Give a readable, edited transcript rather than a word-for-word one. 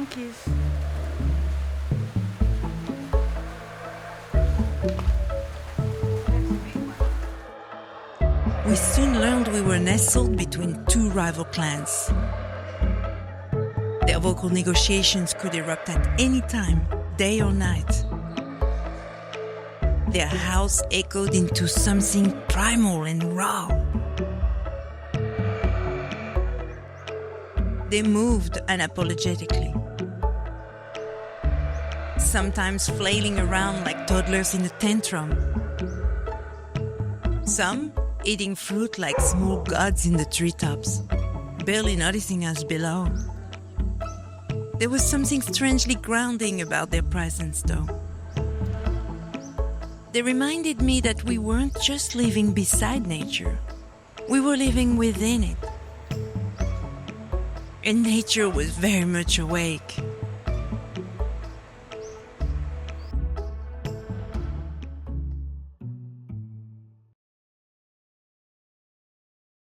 monkeys. We soon learned we were nestled between two rival clans. Their vocal negotiations could erupt at any time, day or night. Their house echoed into something primal and raw. They moved unapologetically, sometimes flailing around like toddlers in a tantrum. Some eating fruit like small gods in the treetops, barely noticing us below. There was something strangely grounding about their presence, though. They reminded me that we weren't just living beside nature, we were living within it. And nature was very much awake.